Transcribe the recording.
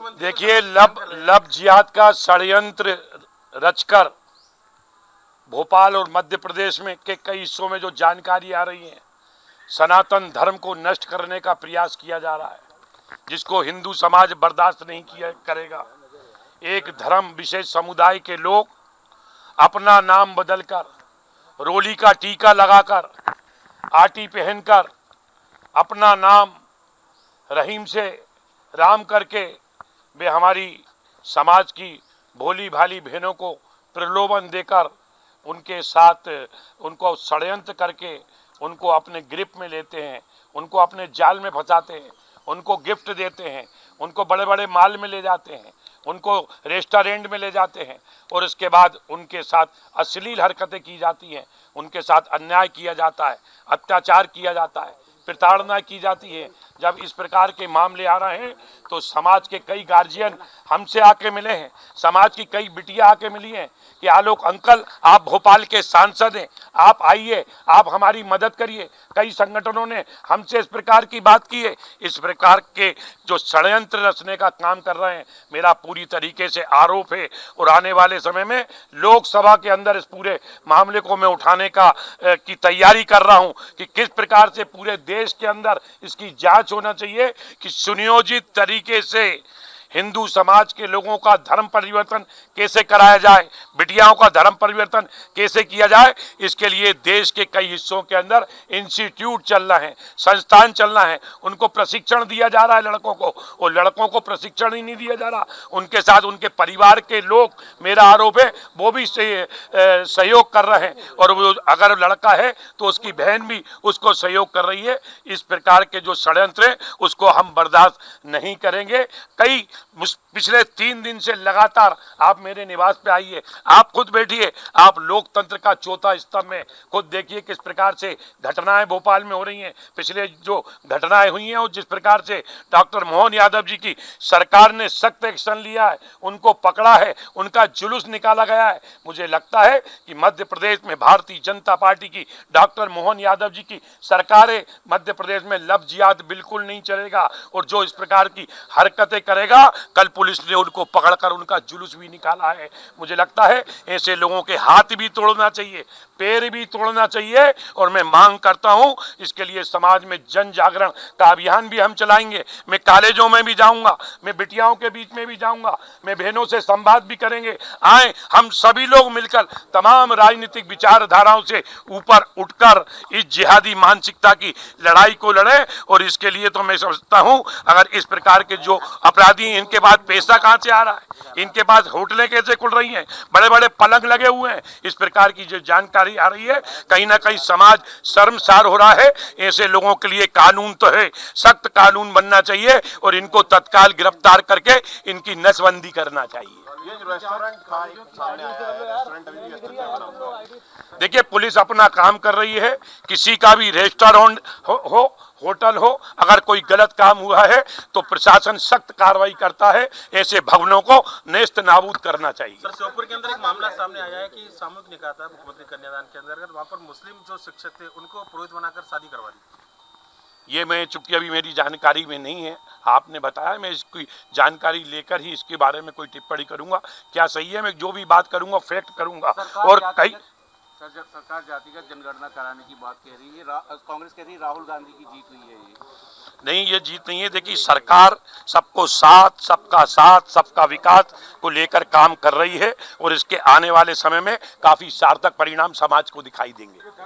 देखिए, लब जिहाद का षड्यंत्र रचकर भोपाल और मध्य प्रदेश में के कई हिस्सों में जो जानकारी आ रही है, सनातन धर्म को नष्ट करने का प्रयास किया जा रहा है, जिसको हिंदू समाज बर्दाश्त नहीं किया करेगा। एक धर्म विशेष समुदाय के लोग अपना नाम बदलकर, रोली का टीका लगाकर, आटी पहनकर, अपना नाम रहीम से राम करके वे हमारी समाज की भोली भाली बहनों को प्रलोभन देकर उनके साथ उनको षड्यंत्र करके उनको अपने ग्रिप में लेते हैं, उनको अपने जाल में फंसाते हैं, उनको गिफ्ट देते हैं, उनको बड़े बड़े माल में ले जाते हैं, उनको रेस्टोरेंट में ले जाते हैं और इसके बाद उनके साथ अश्लील हरकतें की जाती हैं, उनके साथ अन्याय किया जाता है, अत्याचार किया जाता है, प्रताड़ना की जाती है। जब इस प्रकार के मामले आ रहे हैं तो समाज के कई गार्जियन हमसे आके मिले हैं, समाज की कई बिटियां आके मिली हैं कि आलोक अंकल, आप भोपाल के सांसद हैं, आप आइए, आप हमारी मदद करिए। कई संगठनों ने हमसे इस प्रकार की बात की है। इस प्रकार के जो षड्यंत्र रचने का काम कर रहे हैं, मेरा पूरी तरीके से आरोप है और आने वाले समय में लोकसभा के अंदर इस पूरे मामले को मैं उठाने की तैयारी कर रहा हूं कि किस प्रकार से पूरे देश के अंदर इसकी जांच होना चाहिए कि सुनियोजित तरीके से हिंदू समाज के लोगों का धर्म परिवर्तन कैसे कराया जाए, बिटियाओं का धर्म परिवर्तन कैसे किया जाए। इसके लिए देश के कई हिस्सों के अंदर इंस्टीट्यूट चल रहे हैं, संस्थान चल रहे हैं, उनको प्रशिक्षण दिया जा रहा है लड़कों को, और लड़कों को प्रशिक्षण ही नहीं दिया जा रहा, उनके साथ उनके परिवार के लोग, मेरा आरोप है, वो भी सहयोग कर रहे हैं और वो अगर लड़का है तो उसकी बहन भी उसको सहयोग कर रही है। इस प्रकार के जो षड्यंत्र है उसको हम बर्दाश्त नहीं करेंगे। कई पिछले 3 दिन से लगातार आप मेरे निवास पे आइए, आप खुद बैठिए, आप लोकतंत्र का चौथा स्तंभ में खुद देखिए किस प्रकार से घटनाएं भोपाल में हो रही हैं। पिछले जो घटनाएं हुई हैं और जिस प्रकार से डॉक्टर मोहन यादव जी की सरकार ने सख्त एक्शन लिया है, उनको पकड़ा है, उनका जुलूस निकाला गया है। मुझे लगता है कि मध्य प्रदेश में भारतीय जनता पार्टी की डॉक्टर मोहन यादव जी की सरकार है, मध्य प्रदेश में लब जिहाद बिल्कुल नहीं चलेगा और जो इस प्रकार की हरकतें करेगा, कल पुलिस ने उनको पकड़कर उनका जुलूस भी निकाला है। मुझे लगता है ऐसे लोगों के हाथ भी तोड़ना चाहिए, पैर भी तोड़ना चाहिए और मैं मांग करता हूं इसके लिए समाज में जन जागरण का अभियान भी हम चलाएंगे। मैं कॉलेजों में भी जाऊंगा, मैं बिटियाओं के बीच में भी जाऊंगा, मैं बहनों से संवाद भी करेंगे। आए हम सभी लोग मिलकर तमाम राजनीतिक विचारधाराओं से ऊपर उठकर इस जिहादी मानसिकता की लड़ाई को लड़े और इसके लिए तो मैं समझता हूं अगर इस प्रकार के जो अपराधी हैं, इनके पास पैसा कहां से आ रहा है, इनके पास होटलें कैसे खुल रही हैं, बड़े बड़े पलंग लगे हुए हैं, इस प्रकार की जो जानकारी आ रही है, कहीं ना कहीं समाज शर्मसार हो रहा है। ऐसे लोगों के लिए कानून तो है, सख्त कानून बनना चाहिए और इनको तत्काल गिरफ्तार करके इनकी नसबंदी करना चाहिए। देखिए, पुलिस अपना काम कर रही है, किसी का भी रेस्टोरेंट हो होटल हो, अगर कोई गलत काम हुआ है तो प्रशासन सख्त कार्रवाई करता है, ऐसे भवनों को नेस्त नाबूद करना चाहिए। सर, श्योपुर के अंदर एक मामला सामने आया है कि सामूहिक निकाह था मुख्यमंत्री कन्यादान के अंतर्गत, वहां पर मुस्लिम जो शिक्षक थे उनको पुरोहित बनाकर शादी करवा दी। ये मैं चूंकि अभी मेरी जानकारी में नहीं है, आपने बताया, मैं इसकी जानकारी लेकर ही इसके बारे में कोई टिप्पणी करूंगा। क्या सही है, मैं जो भी बात करूंगा फैक्ट करूंगा। और कई सरकार जातिगत जनगणना कराने की बात कह रही है, कांग्रेस कह रही है राहुल गांधी की जीत हुई है। ये नहीं, ये जीत नहीं है। देखिए, सरकार सबको साथ सबका विकास को लेकर काम कर रही है और इसके आने वाले समय में काफी सार्थक परिणाम समाज को दिखाई देंगे।